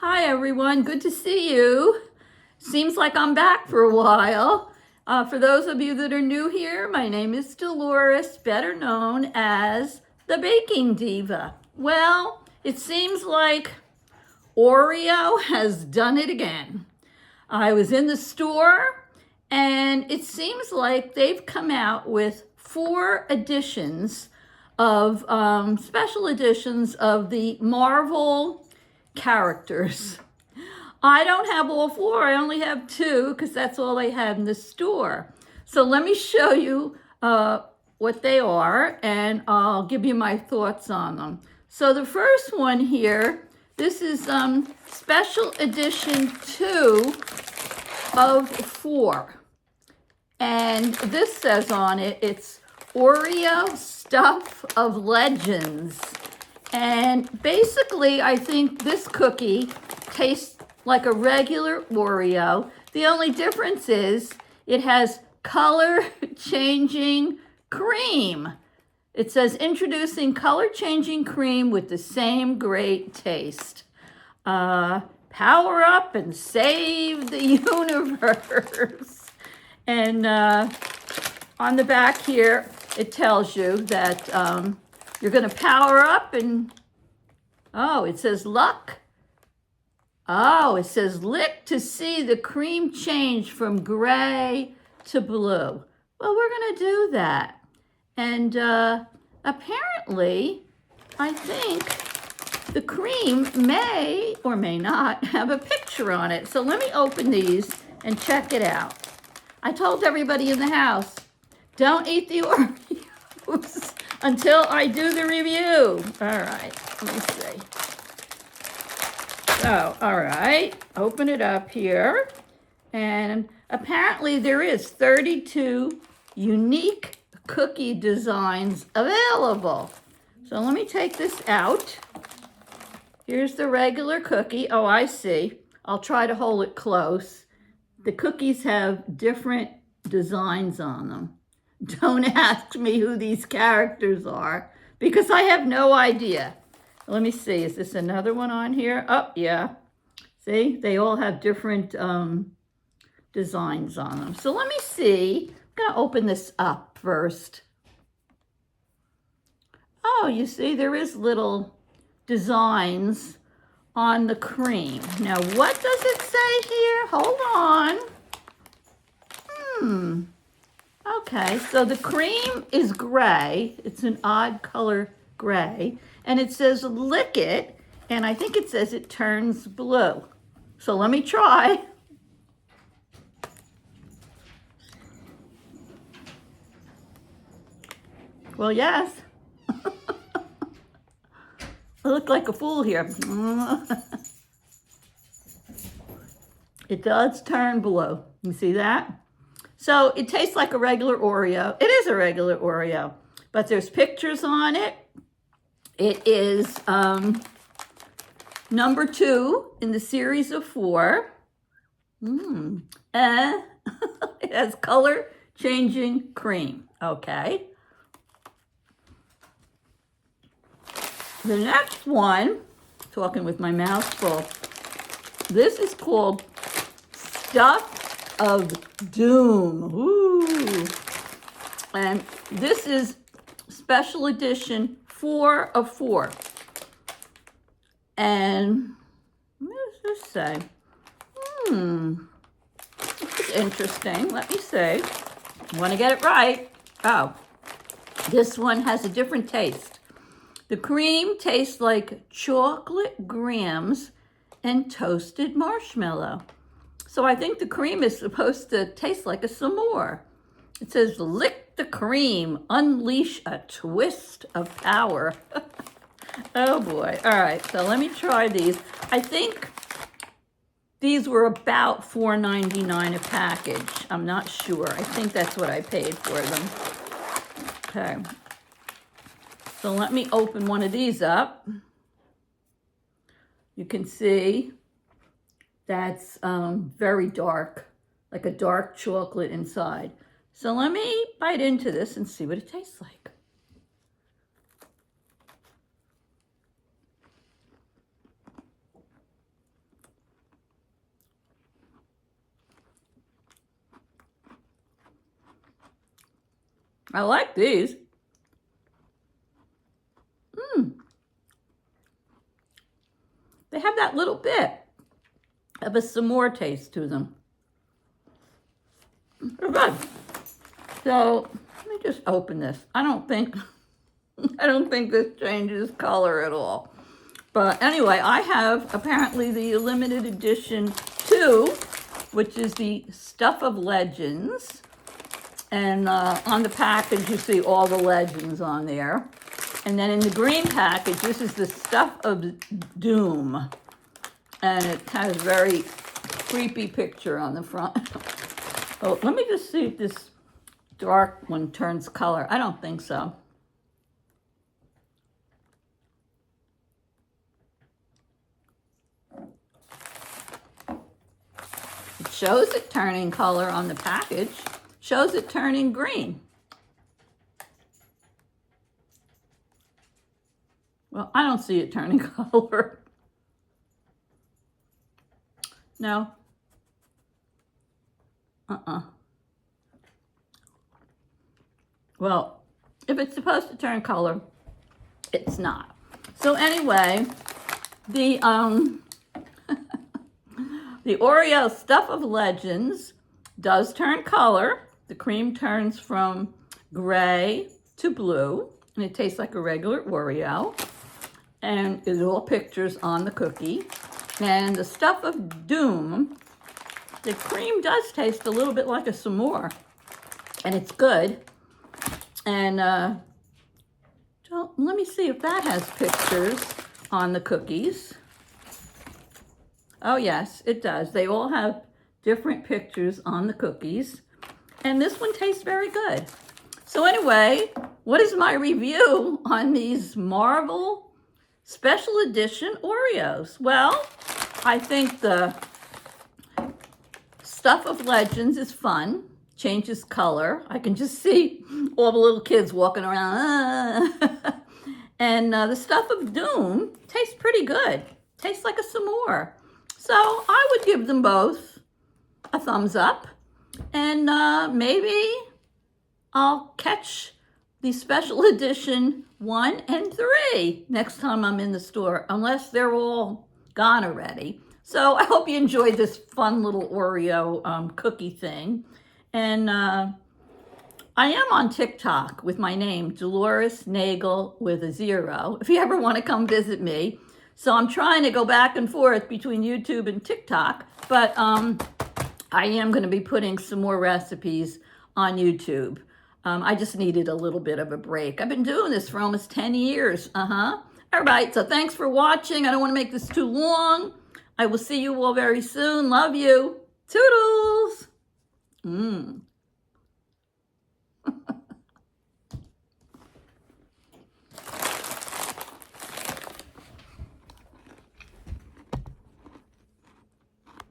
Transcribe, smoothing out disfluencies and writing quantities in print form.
Hi everyone, good to see you. Seems like I'm back for a while. For those of you that are new here, my name is Dolores, better known as the Baking Diva. Well, it seems like Oreo has done it again. I was in the store and it seems like they've come out with 4 editions of special editions of the Marvel characters. I don't have all 4, I only have 2 because that's all they had in the store. So let me show you what they are and I'll give you my thoughts on them. So the first one here, this is special edition 2 of 4. And this says on it, it's Oreo Stuff of Legends. And basically, I think this cookie tastes like a regular Oreo. The only difference is it has color-changing cream. It says, introducing color-changing cream with the same great taste. Power up and save the universe. And on the back here, it tells you that you're going to power up and, oh, it says luck. Oh, it says lick to see the cream change from gray to blue. Well, we're going to do that. And apparently, I think the cream may or may not have a picture on it. So let me open these and check it out. I told everybody in the house, don't eat the Oreos until I do the review. All right, let me see. So, all right, open it up here. And apparently there is 32 unique cookie designs available. So let me take this out. Here's the regular cookie. Oh, I see. I'll try to hold it close. The cookies have different designs on them. Don't ask me who these characters are because I have no idea. Let me see, is this another one on here? Oh, yeah. See, they all have different designs on them. So let me see. I'm going to open this up first. Oh, you see, there is little designs on the cream. Now, what does it say here? Hold on. Okay, so the cream is gray. It's an odd color gray. And it says lick it, and I think it says it turns blue. So let me try. Well, yes. I look like a fool here. It does turn blue. You see that? So it tastes like a regular Oreo. It is a regular Oreo, but there's pictures on it. It is number 2 in the series of 4. It has color-changing cream. Okay. The next one, talking with my mouth full, this is called Stuff of Doom. Ooh. And this is special edition 4 of 4. And what does this say? This is interesting. Let me see. I want to get it right. Oh, this one has a different taste. The cream tastes like chocolate grams and toasted marshmallow. So I think the cream is supposed to taste like a s'more. It says, lick the cream, unleash a twist of power. Oh boy. All right, so let me try these. I think these were about $4.99 a package. I'm not sure. I think that's what I paid for them. Okay. So let me open one of these up. You can see that's very dark, like a dark chocolate inside. So let me bite into this and see what it tastes like. I like these. They have that little bit of a s'more taste to them. They're good. So let me just open this. I don't think this changes color at all. But anyway, I have apparently the limited edition 2, which is the Stuff of Legends. And on the package, you see all the legends on there. And then in the green package, this is the Stuff of Doom. And it has a very creepy picture on the front. Oh, let me just see if this dark one turns color. I don't think so. It shows it turning color on the package. Shows it turning green. Well, I don't see it turning color. No. Well, if it's supposed to turn color, it's not. So anyway, the the Oreo Stuff of Legends does turn color. The cream turns from gray to blue, and it tastes like a regular Oreo. And it's all pictures on the cookie. And the Stuff of Doom, the cream does taste a little bit like a s'more, and it's good. And let me see if that has pictures on the cookies. Oh yes, it does. They all have different pictures on the cookies. And this one tastes very good. So anyway, what is my review on these Marvel Special Edition Oreos? Well, I think the Stuff of Legends is fun. Changes color. I can just see all the little kids walking around. And the Stuff of Doom tastes pretty good. Tastes like a s'more. So I would give them both a thumbs up. And maybe I'll catch the Special Edition 1 and 3 next time I'm in the store, unless they're all gone already. So I hope you enjoyed this fun little Oreo cookie thing. And I am on TikTok with my name, Dolores Nagel with a 0, if you ever want to come visit me. So I'm trying to go back and forth between YouTube and TikTok, but I am going to be putting some more recipes on YouTube. I just needed a little bit of a break. I've been doing this for almost 10 years. All right, so thanks for watching. I don't want to make this too long. I will see you all very soon. Love you. Toodles.